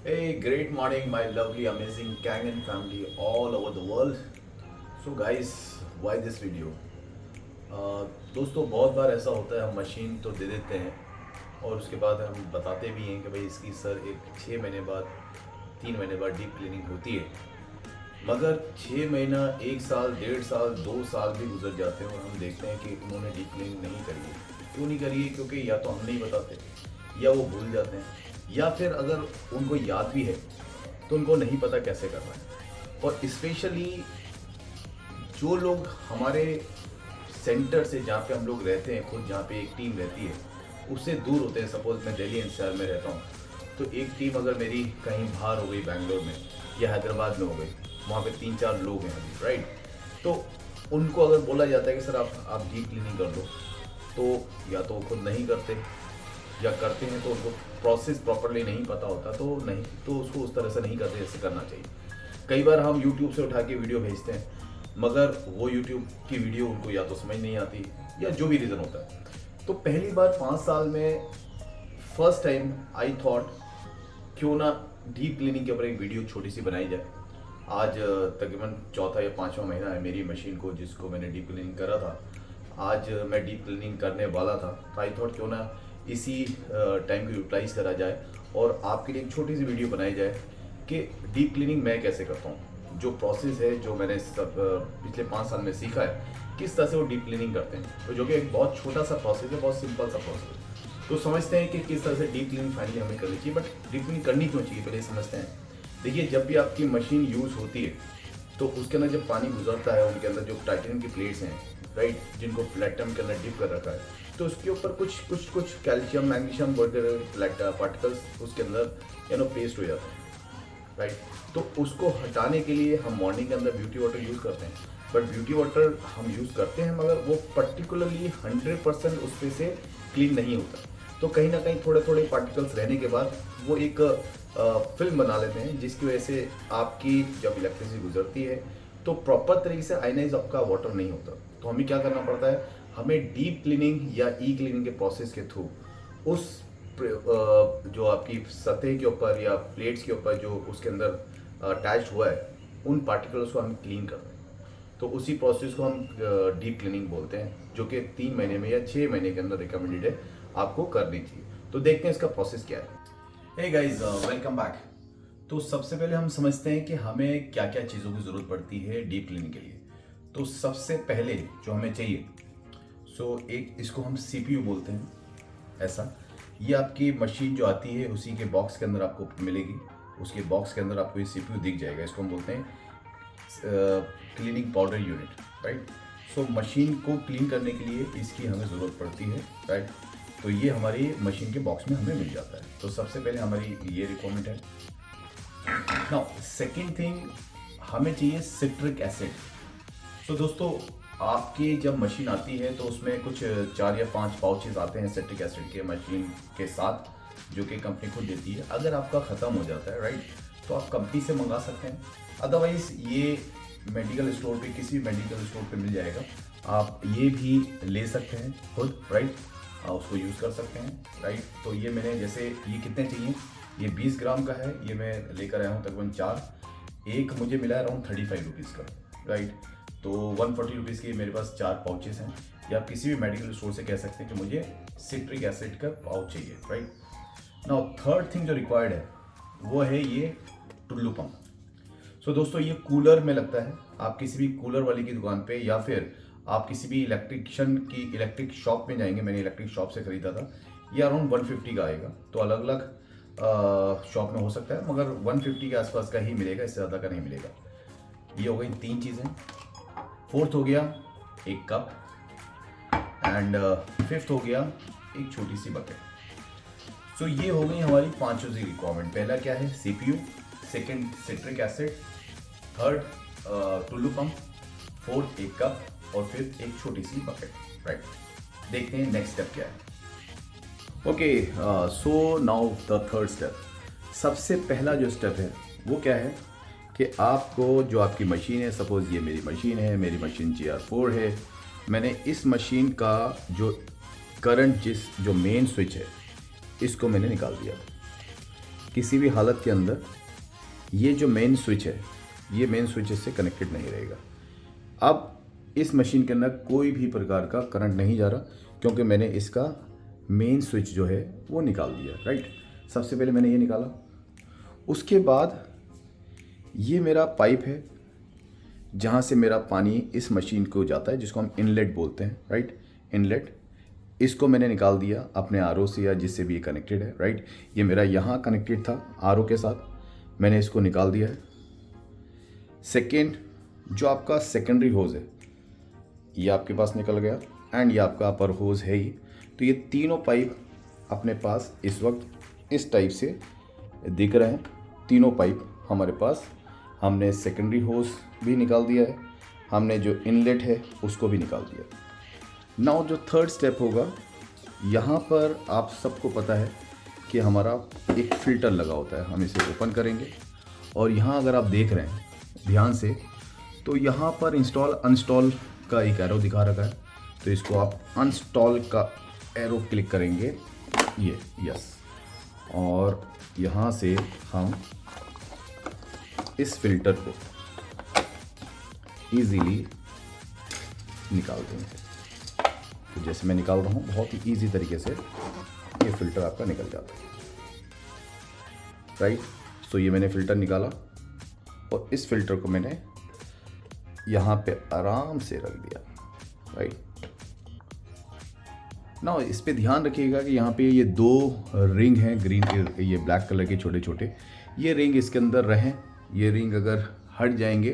Hey, great morning, my lovely, amazing Kangen family all over the world. So, guys, why this video? दोस्तों बहुत बार ऐसा होता है हम मशीन तो दे देते हैं और उसके बाद हम बताते भी हैं कि भाई इसकी सर एक 6 महीने बाद 3 महीने बाद डीप क्लीनिंग होती है। मगर 6 महीना 1 साल 1.5 साल 2 साल भी गुजर जाते हैं और हम देखते हैं कि उन्होंने डीप क्लीनिंग नहीं करी है। क्यों नहीं करी है? क्योंकि या तो हम नहीं बताते या वो भूल जाते हैं या फिर अगर उनको याद भी है तो उनको नहीं पता कैसे करना है। और स्पेशली जो लोग हमारे सेंटर से जहाँ पे हम लोग रहते हैं, खुद जहाँ पे एक टीम रहती है उससे दूर होते हैं। सपोज मैं दिल्ली एनसीआर में रहता हूँ तो एक टीम अगर मेरी कहीं बाहर हो गई, बैंगलोर में या हैदराबाद में हो गई, वहाँ पे 3-4 लोग हैं अभी, राइट। तो उनको अगर बोला जाता है कि सर आप डीप क्लीनिंग कर लो, तो या तो वो खुद नहीं करते या करते हैं तो उनको प्रोसेस प्रॉपरली नहीं पता होता, तो नहीं तो उसको उस तरह से नहीं करते जैसे करना चाहिए। कई बार हम यूट्यूब से उठा के वीडियो भेजते हैं मगर वो यूट्यूब की वीडियो उनको या तो समझ नहीं आती या जो भी रीज़न होता है। तो पहली बार 5 साल में फर्स्ट टाइम आई थॉट क्यों ना डीप क्लीनिंग के ऊपर एक वीडियो छोटी सी बनाई जाए। आज तकरीबन चौथा या पाँचवा महीना है मेरी मशीन को जिसको मैंने डीप क्लीनिंग करा था। आज मैं डीप क्लीनिंग करने वाला था तो आई थॉट क्यों ना इसी टाइम को यूटिलाइज करा जाए और आपके लिए एक छोटी सी वीडियो बनाई जाए कि डीप क्लीनिंग मैं कैसे करता हूँ, जो प्रोसेस है जो मैंने सब पिछले 5 साल में सीखा है, किस तरह से वो डीप क्लीनिंग करते हैं। तो जो कि एक बहुत छोटा सा प्रोसेस है, बहुत सिंपल सा प्रोसेस है। तो समझते हैं कि किस तरह से डीप क्लीनिंग फाइनली हमें करनी चाहिए। बट डीप क्लीनिंग करनी क्यों चाहिए पहले समझते हैं। देखिए, जब भी आपकी मशीन यूज़ होती है तो उसके अंदर जब पानी गुजरता है, उनके अंदर जो टाइटेनियम की प्लेट्स हैं, राइट, जिनको प्लेटम के अंदर डिप कर रखा है, तो उसके ऊपर कुछ कैल्शियम मैग्नीशियम वगैरह पार्टिकल्स उसके अंदर पेस्ट हो जाते हैं, राइट। तो उसको हटाने के लिए हम मॉर्निंग के अंदर ब्यूटी वाटर यूज़ करते हैं। बट ब्यूटी वाटर हम यूज़ करते हैं मगर वो पर्टिकुलरली 100% उस पे से क्लीन नहीं होता। तो कहीं ना कहीं थोड़े थोड़े पार्टिकल्स रहने के बाद वो एक फिल्म बना लेते हैं, जिसकी वजह से आपकी जब इलेक्ट्रिसिटी गुजरती है तो प्रॉपर तरीके से आयनाइज आपका वाटर नहीं होता। तो हमें क्या करना पड़ता है, हमें डीप क्लीनिंग या ई क्लीनिंग के प्रोसेस के थ्रू उस जो आपकी सतह के ऊपर या प्लेट्स के ऊपर जो उसके अंदर अटैच हुआ है, उन पार्टिकल्स को हम क्लीन करते हैं। तो उसी प्रोसेस को हम डीप क्लीनिंग बोलते हैं, जो कि 3 महीने में या 6 महीने के अंदर रिकमेंडेड है आपको करनी चाहिए। तो देखते हैं इसका प्रोसेस क्या है। Hey guys, welcome back. तो सबसे पहले हम समझते हैं कि हमें क्या क्या चीज़ों की ज़रूरत पड़ती है डीप क्लीनिंग के लिए। तो सबसे पहले जो हमें चाहिए, एक इसको हम सीपीयू बोलते हैं। ऐसा ये आपकी मशीन जो आती है उसी के बॉक्स के अंदर आपको मिलेगी। उसके बॉक्स के अंदर आपको ये सीपीयू दिख जाएगा। इसको हम बोलते हैं cleaning powder unit, right. Machine को क्लीन करने के लिए इसकी हमें ज़रूरत पड़ती है, राइट। तो ये हमारी मशीन के बॉक्स में हमें मिल जाता है। तो सबसे पहले हमारी ये रिक्वायरमेंट है। नाउ सेकेंड थिंग, हमें चाहिए सिट्रिक एसिड। दोस्तों, आपकी जब मशीन आती है तो उसमें कुछ 4 या 5 पाउचेज आते हैं सिट्रिक एसिड के मशीन के साथ, जो कि कंपनी खुद देती है। अगर आपका ख़त्म हो जाता है, राइट, तो आप कंपनी से मंगा सकते हैं। अदरवाइज़ ये मेडिकल स्टोर पे, किसी भी मेडिकल स्टोर पे मिल जाएगा। आप ये भी ले सकते हैं खुद, राइट, उसको यूज़ कर सकते हैं, राइट। तो ये मैंने, जैसे ये कितने चाहिए, ये 20 ग्राम का है, ये मैं लेकर आया हूँ तकरीबन 4। एक मुझे मिला है अराउंड 35 रुपीज़ का, राइट। तो 140 रुपीज़ के मेरे पास 4 पाउचेस हैं। या आप किसी भी मेडिकल स्टोर से कह सकते हैं कि मुझे सिट्रिक एसिड का पाउच चाहिए, राइट। नाउ थर्ड थिंग जो रिक्वायर्ड है वो है ये टुल्लू पंप। दोस्तों, ये कूलर में लगता है। आप किसी भी कूलर वाले की दुकान पे या फिर आप किसी भी इलेक्ट्रिशियन की इलेक्ट्रिक शॉप में जाएंगे। मैंने इलेक्ट्रिक शॉप से ख़रीदा था। ये अराउंड 150 का आएगा। तो अलग अलग शॉप में हो सकता है मगर 150 के आसपास का ही मिलेगा, इससे ज़्यादा का नहीं मिलेगा। ये हो गई 3 चीज़ें। फोर्थ हो गया एक कप एंड फिफ्थ हो गया एक छोटी सी बकेट। ये हो गई हमारी 5 चीज़ की रिक्वायरमेंट। पहला क्या है, CPU. Second, citric acid. Third, Tullu pump. Fourth, एक कप। और फिफ्थ, एक छोटी सी बकेट, राइट। देखते हैं नेक्स्ट स्टेप क्या है। Okay, so now the third step. सबसे पहला जो स्टेप है वो क्या है कि आपको जो आपकी मशीन है, सपोज ये मेरी मशीन है, मेरी मशीन GR4 है। मैंने इस मशीन का जो करंट जो मेन स्विच है, इसको मैंने निकाल दिया। किसी भी हालत के अंदर ये जो मेन स्विच है, ये मेन स्विच इससे कनेक्टेड नहीं रहेगा। अब इस मशीन के अंदर कोई भी प्रकार का करंट नहीं जा रहा, क्योंकि मैंने इसका मेन स्विच जो है वो निकाल दिया, राइट। सबसे पहले मैंने ये निकाला, उसके बाद ये मेरा पाइप है जहाँ से मेरा पानी इस मशीन को जाता है, जिसको हम इनलेट बोलते हैं, राइट, इनलेट। इसको मैंने निकाल दिया अपने आरओ से या जिससे भी ये कनेक्टेड है, राइट। ये मेरा यहाँ कनेक्टेड था आरओ के साथ, मैंने इसको निकाल दिया है। सेकेंड, जो आपका सेकेंडरी होज़ है ये आपके पास निकल गया, एंड ये आपका अपर होज़ है ही। तो ये तीनों पाइप अपने पास इस वक्त इस टाइप से दिख रहे हैं। तीनों पाइप हमारे पास, हमने सेकेंडरी होज़ भी निकाल दिया है, हमने जो इनलेट है उसको भी निकाल दिया। नाउ जो थर्ड स्टेप होगा, यहाँ पर आप सबको पता है कि हमारा एक फ़िल्टर लगा होता है। हम इसे ओपन करेंगे और यहाँ अगर आप देख रहे हैं ध्यान से, तो यहाँ पर इंस्टॉल अनस्टॉल का एक एरो दिखा रखा है। तो इसको आप अनस्टॉल का एरो क्लिक करेंगे, ये यस, और यहाँ से हम इस फिल्टर को इजीली निकाल देंगे। तो जैसे मैं निकाल रहा हूँ, बहुत ही इजी तरीके से ये फ़िल्टर आपका निकल जाता है, राइट। सो ये मैंने फ़िल्टर निकाला और इस फ़िल्टर को मैंने यहाँ पे आराम से रख दिया, राइट। ना इस पे ध्यान रखिएगा कि यहाँ पे ये दो रिंग हैं ग्रीन के, ये ब्लैक कलर के छोटे छोटे, ये रिंग इसके अंदर रहें। ये रिंग अगर हट जाएंगे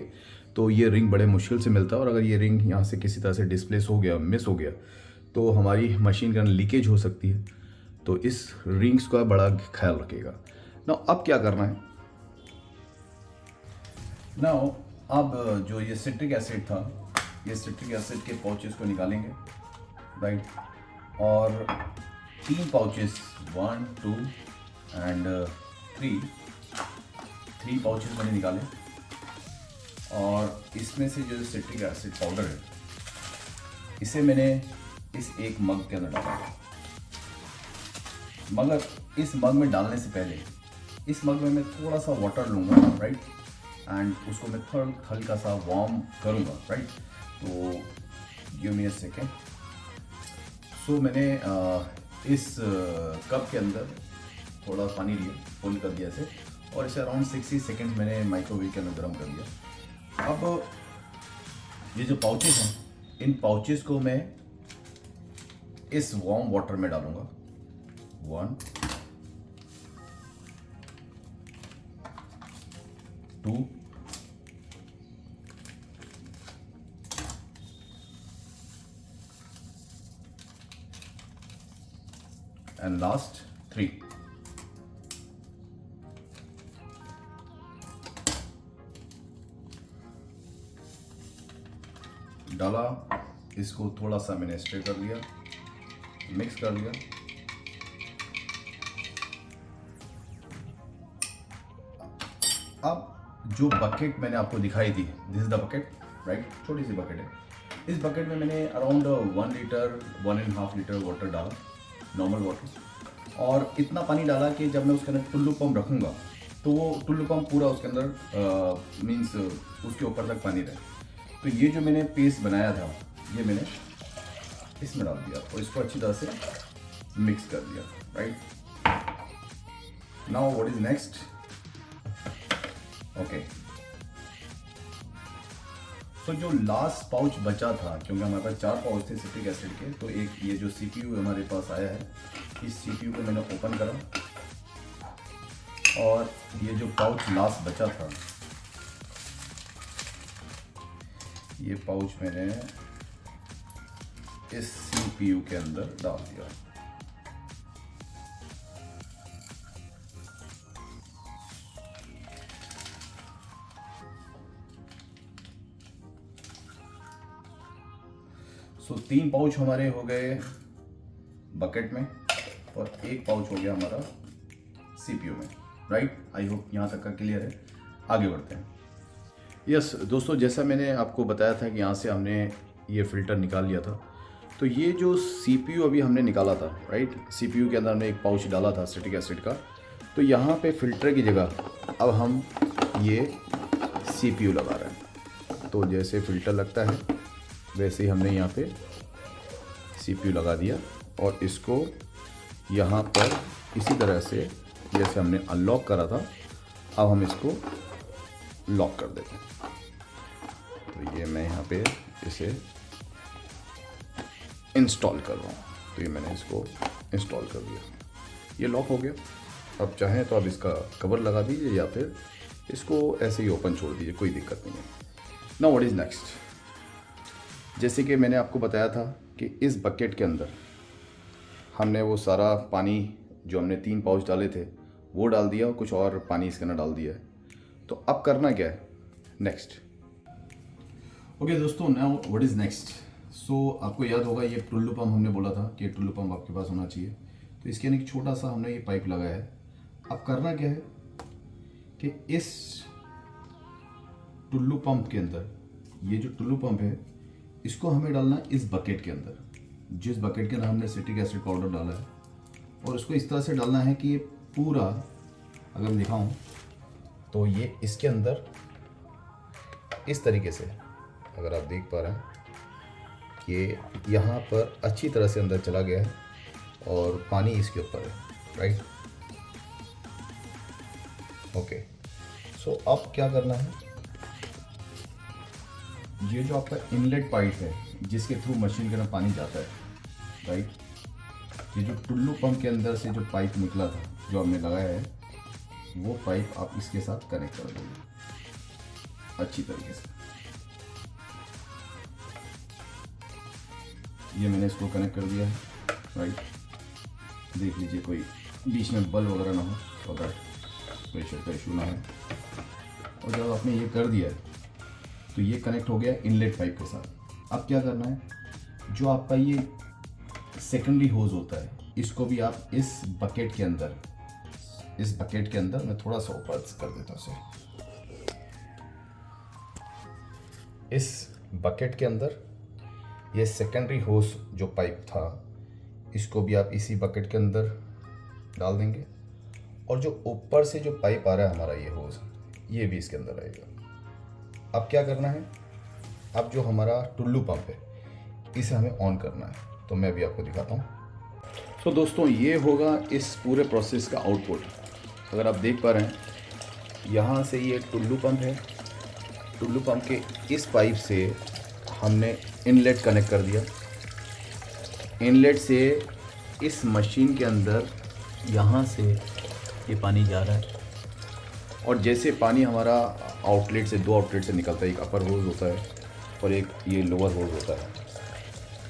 तो ये रिंग बड़े मुश्किल से मिलता है, और अगर ये रिंग यहाँ से किसी तरह से डिस्प्लेस हो गया, मिस हो गया, तो हमारी मशीन का लीकेज हो सकती है। तो इस रिंग्स का बड़ा ख्याल रखिएगा। ना अब क्या करना है, ना अब जो ये सिट्रिक एसिड था, ये सिट्रिक एसिड के पाउचेस को निकालेंगे, राइट। और 3 पाउचेस, 1 2 एंड 3 पाउचेस मैंने निकाले। और इसमें से जो सिट्रिक एसिड पाउडर है, इसे मैंने इस एक मग के अंदर डाला। मगर इस मग में डालने से पहले इस मग में मैं थोड़ा सा वाटर लूँगा, राइट, एंड उसको मैं थोड़ा हल्का सा वार्म करूँगा, राइट। तो गिव मी अ सेकेंड। सो मैंने इस कप के अंदर थोड़ा पानी लिया, होल्ड कर दिया इसे, और इसे अराउंड 60 सेकेंड मैंने माइक्रोवेव के अंदर गर्म कर दिया। अब ये जो पाउचेस हैं, इन पाउचेस को मैं इस वार्म वाटर में डालूंगा। 1 2 एंड लास्ट 3। डाला, इसको थोड़ा सा मैंने स्टर कर लिया, मिक्स कर लिया। अब जो बकेट मैंने आपको दिखाई थी, this is the bucket, right, छोटी सी बकेट है। इस बकेट में मैंने अराउंड 1 लीटर 1.5 लीटर वाटर डाला, नॉर्मल वाटर, और इतना पानी डाला कि जब मैं उसके अंदर टुल्लू पंप रखूँगा तो वो टुल्लू पंप पूरा उसके अंदर मीन्स उसके ऊपर तक पानी रहे। तो ये जो मैंने पेस्ट बनाया था, ये मैंने इसमें डाल दिया और इसको अच्छी तरह से मिक्स कर दिया, right. Now what is next, okay. तो जो लास्ट पाउच बचा था, क्योंकि हमारे पास 4 पाउच थे सिट्रिक एसिड के, तो एक ये जो CPU हमारे पास आया है, इस CPU को मैंने ओपन करा, और ये जो पाउच लास्ट बचा था, ये पाउच मैंने इस CPU के अंदर डाल दिया। सो 3 पाउच हमारे हो गए बकेट में, और 1 पाउच हो गया हमारा CPU में, राइट। आई होप यहाँ तक का क्लियर है। आगे बढ़ते हैं। यस दोस्तों, जैसा मैंने आपको बताया था कि यहाँ से हमने ये फ़िल्टर निकाल लिया था। तो ये जो CPU अभी हमने निकाला था, राइट, CPU के अंदर हमने एक पाउच डाला था सिट्रिक एसिड का। तो तो यहाँ पे फ़िल्टर की जगह अब हम ये CPU लगा रहे हैं। तो जैसे फ़िल्टर लगता है वैसे ही हमने यहाँ पे CPU लगा दिया और इसको यहाँ पर इसी तरह से जैसे हमने अनलॉक करा था अब हम इसको लॉक कर देते हैं। तो ये मैं यहाँ पे इसे इंस्टॉल कर रहा हूँ। तो ये मैंने इसको इंस्टॉल कर दिया, ये लॉक हो गया। अब चाहें तो आप इसका कवर लगा दीजिए या फिर इसको ऐसे ही ओपन छोड़ दीजिए, कोई दिक्कत नहीं है। Now what is next. जैसे कि मैंने आपको बताया था कि इस बकेट के अंदर हमने वो सारा पानी जो हमने 3 पाउच डाले थे वो डाल दिया और कुछ और पानी इसके अंदर डाल दिया है। तो अब करना क्या है नेक्स्ट। ओके दोस्तों, नाउ व्हाट इज़ नेक्स्ट। सो आपको याद होगा ये टुल्लू पंप हमने बोला था कि टुल्लू पंप आपके पास होना चाहिए। तो इसके अंदर एक छोटा सा हमने ये पाइप लगाया है। अब करना क्या है कि इस टुल्लू पंप के अंदर, ये जो टुल्लू पंप है इसको हमें डालना है इस बकेट के अंदर, जिस बकेट के अंदर हमने सिट्रिक एसिड पाउडर डाला है। और इसको इस तरह से डालना है कि ये पूरा, अगर मैं दिखाऊं तो ये इसके अंदर इस तरीके से, अगर आप देख पा रहे हैं कि यहाँ पर अच्छी तरह से अंदर चला गया है और पानी इसके ऊपर है, राइट। ओके, सो अब क्या करना है, ये जो आपका इनलेट पाइप है जिसके थ्रू मशीन के अंदर पानी जाता है, राइट, ये जो टुल्लू पंप के अंदर से जो पाइप निकला था जो हमने लगाया है वो पाइप आप इसके साथ कनेक्ट कर देंगे अच्छी तरीके से। ये मैंने इसको कनेक्ट कर दिया है, राइट। देख लीजिए कोई बीच में बल वगैरह ना हो और प्रेशर का इशू ना है। और जब आपने ये कर दिया है तो ये कनेक्ट हो गया इनलेट पाइप के साथ। अब क्या करना है, जो आपका ये सेकेंडरी होज होता है इसको भी आप इस बकेट के अंदर, मैं थोड़ा सा ऊपर कर देता हूँ इसे, इस बकेट के अंदर ये सेकेंडरी होज जो पाइप था इसको भी आप इसी बकेट के अंदर डाल देंगे। और जो ऊपर से जो पाइप आ रहा है हमारा ये होज, ये भी इसके अंदर रहेगा। अब क्या करना है, अब जो हमारा टुल्लू पंप है इसे हमें ऑन करना है। तो मैं भी आपको दिखाता हूँ। सो दोस्तों, ये होगा इस पूरे प्रोसेस का आउटपुट। अगर आप देख पा रहे हैं यहाँ से ये टुल्लू पंप है, टुल्लू पंप के इस पाइप से हमने इनलेट कनेक्ट कर दिया। इनलेट से इस मशीन के अंदर यहाँ से ये पानी जा रहा है और जैसे पानी हमारा आउटलेट से, 2 आउटलेट से निकलता है, एक अपर होज होता है और एक ये लोअर होज होता है।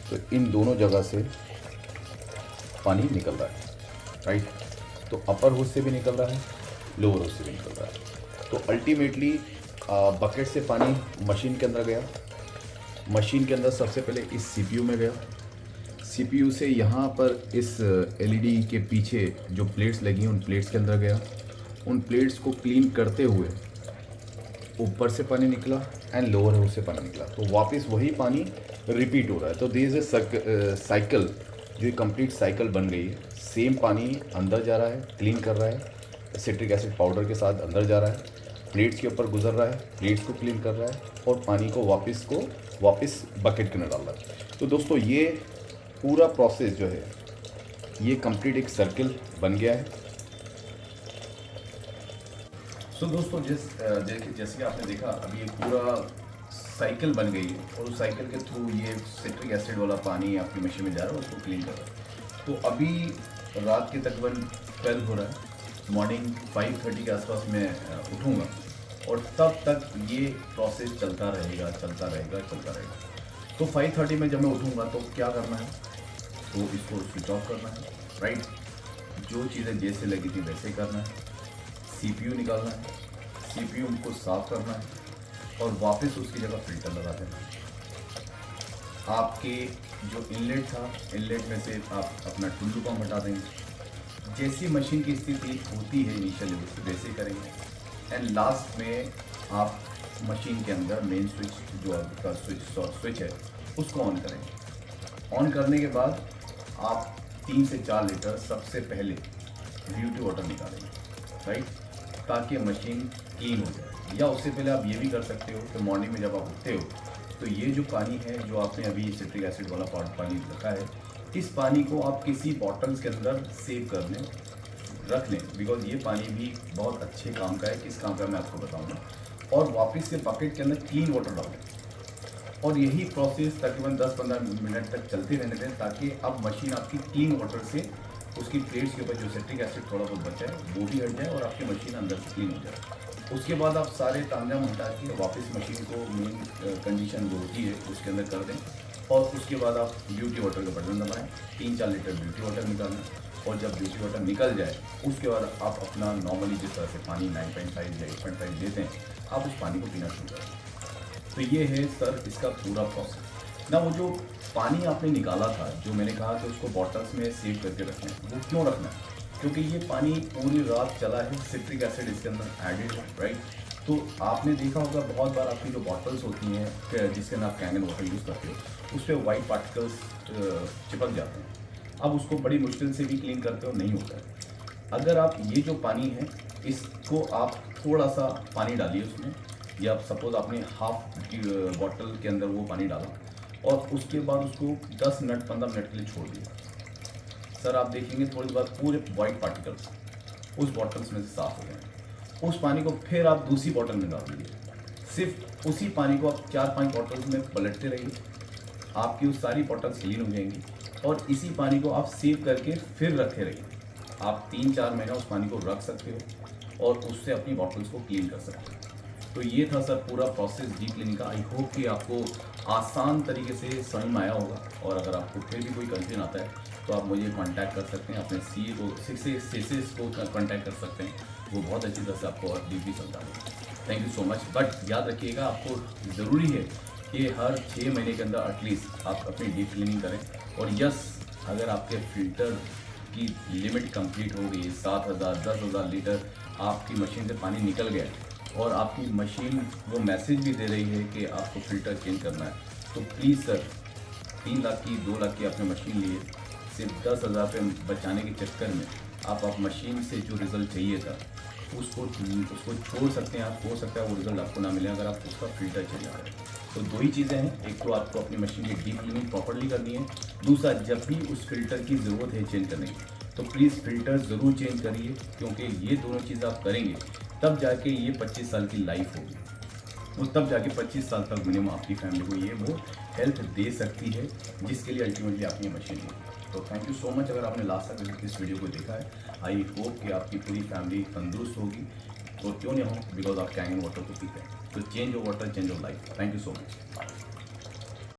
तो इन दोनों जगह से पानी निकल रहा है, राइट। तो अपर होज से भी निकल रहा है, लोअर होज से भी निकल रहा है। तो अल्टीमेटली बकेट से पानी मशीन के अंदर गया। मशीन के अंदर सबसे पहले इस CPU में गया। CPU से यहाँ पर इस LED के पीछे जो प्लेट्स लगी हैं उन प्लेट्स के अंदर गया। उन प्लेट्स को क्लीन करते हुए ऊपर से पानी निकला एंड लोअर होज से पानी निकला। तो वापस वही पानी रिपीट हो रहा है। तो दिस इज साइकिल, जो कंप्लीट साइकिल बन गई है। सेम पानी अंदर जा रहा है, क्लीन कर रहा है, सिट्रिक एसिड पाउडर के साथ अंदर जा रहा है, प्लेट्स के ऊपर गुजर रहा है, प्लेट्स को क्लीन कर रहा है और पानी को वापस बकेट के अंदर डाल रहा है। तो दोस्तों, ये पूरा प्रोसेस जो है ये कंप्लीट एक सर्किल बन गया है। सो दोस्तों, जैसे कि आपने देखा अभी एक पूरा साइकिल बन गई है और उस साइकिल के थ्रू ये सिट्रिक एसिड वाला पानी आपकी मशीन में जा रहा है, उसको क्लीन कर रहा है। तो अभी रात के तकरीबन 12 हो रहा है, मॉर्निंग 5:30 के आसपास मैं उठूँगा और तब तक ये प्रोसेस चलता रहेगा। तो 5:30 में जब मैं उठूँगा तो क्या करना है, तो इसको स्विच ऑफ करना है, राइट। जो चीज़ें जैसे लगी थी वैसे करना है। CPU निकालना है, CPU को साफ़ करना है और वापस उसकी जगह फिल्टर लगा देना है। आपके जो इनलेट था, इनलेट में से आप अपना टुल्लू पंप हटा देंगे। जैसी मशीन की स्थिति होती है इनिशियली उससे वैसे करेंगे एंड लास्ट में आप मशीन के अंदर मेन स्विच जो आपका स्विच है उसको ऑन करेंगे। ऑन करने के बाद आप 3 से 4 लीटर सबसे पहले ब्यूटी वाटर निकालेंगे। राइट, ताकि मशीन क्लीन हो जाए। या उससे पहले आप ये भी कर सकते हो कि मॉर्निंग में जब आप उठते हो तो ये जो पानी है जो आपने अभी सिट्रिक एसिड वाला पानी रखा है, इस पानी को आप किसी बॉटल्स के अंदर सेव कर लें, रख लें, बिकॉज ये पानी भी बहुत अच्छे काम का है। किस काम का मैं आपको बताऊंगा। और वापस से बकेट के अंदर क्लीन वाटर डालें और यही प्रोसेस तकरीबन 10-15 मिनट तक चलते रहने दें, ताकि अब मशीन आपकी क्लीन वाटर से उसकी प्लेट्स के ऊपर जो सिट्रिक एसिड थोड़ा बहुत बचा है वो भी हट जाए और आपकी मशीन अंदर से क्लीन हो जाए। उसके बाद आप सारे तामझाम हटा के वापस मशीन को मेन कंडीशन जो होती है उसके अंदर कर दें। और उसके बाद आप ब्यूटी वाटर का बटन दबाएं, 3-4 लीटर ब्यूटी वाटर निकालें। और जब ब्यूटी वाटर निकल जाए उसके बाद आप अपना नॉर्मली जिस तरह से पानी 9.5 या 8.5 लेते हैं, आप उस पानी को पीना शुरू करें। तो ये है सर इसका पूरा प्रोसेस। ना वो जो पानी आपने निकाला था, जो मैंने कहा कि उसको बॉटल्स में सेव करके रखना है, वो क्यों रखना है? क्योंकि ये पानी पूरी रात चला है, सिट्रिक एसिड इसके अंदर एडेड है, राइट। तो आपने देखा होगा बहुत बार आपकी जो बॉटल्स होती हैं जिसके अंदर आप कैंगन वाटर यूज़ करते हो, उस पर वाइट पार्टिकल्स चिपक जाते हैं। अब उसको बड़ी मुश्किल से भी क्लीन करते हो, नहीं होता है। अगर आप ये जो पानी है इसको आप थोड़ा सा पानी डालिए उसमें, या सपोज आपने हाफ बॉटल के अंदर वो पानी डाला और उसके बाद उसको 10 मिनट 15 मिनट के लिए छोड़ दिया, सर आप देखेंगे थोड़ी देर बाद पूरे वाइट पार्टिकल्स उस बॉटल्स में से साफ हो गए। उस पानी को फिर आप दूसरी बॉटल में डाल दीजिए, सिर्फ उसी पानी को आप 4-5 बॉटल्स में पलटते रहिए, आपकी वो सारी बॉटल्स क्लीन हो जाएंगी। और इसी पानी को आप सेव करके फिर रखे रहिए। आप 3-4 महीना उस पानी को रख सकते हो और उससे अपनी बॉटल्स को क्लीन कर सकते हो। तो ये था सर पूरा प्रोसेस डीप क्लीनिंग का। आई होप कि आपको आसान तरीके से समझ में आया होगा। और अगर आपको फिर भी कोई कंफ्यूजन आता है तो आप मुझे कांटेक्ट कर सकते हैं, अपने सी को सीएस को कांटेक्ट कर सकते हैं, वो बहुत अच्छी तरह से आपको और डीपली समझा देंगे। Thank you so much. But याद रखिएगा, आपको ज़रूरी है कि हर 6 महीने के अंदर एटलीस्ट आप अपनी डीप क्लीनिंग करें। और यस, अगर आपके फिल्टर की लिमिट कंप्लीट हो गई, 7,000 10,000 लीटर आपकी मशीन से पानी निकल गया और आपकी मशीन वो मैसेज भी दे रही है कि आपको फ़िल्टर चेंज करना है, तो प्लीज़ सर 3 लाख की 2 लाख की आपने मशीन लिए, सिर्फ 10,000 रुपये बचाने के चक्कर में आप मशीन से जो रिज़ल्ट चाहिए था उसको छोड़ सकते हैं। आप हो सकता है वो रिज़ल्ट आपको ना मिले अगर आप उसका फ़िल्टर चेंज करें। तो 2 ही चीज़ें हैं, एक तो आपको अपनी मशीन की डीप क्लीनिंग प्रॉपर्ली करनी है, दूसरा जब भी उस फिल्टर की ज़रूरत है चेंज करने की तो प्लीज़ फ़िल्टर ज़रूर चेंज करिए, क्योंकि ये दोनों चीज़ आप करेंगे तब जाके ये 25 साल की लाइफ होगी और तब जाके 25 साल तक मिनिमम आपकी फैमिली को ये वो हेल्थ दे सकती है, जिसके लिए अल्टीमेटली आपकी मशीन होगी। तो थैंक यू सो मच अगर आपने लास्ट तक इस वीडियो को देखा है। आई होप कि आपकी पूरी फैमिली तंदुरुस्त होगी, और क्यों नहीं हो, बिकॉज आप कैंगन वाटर को पीते हैं। तो change your water, change your life. Thank you so much.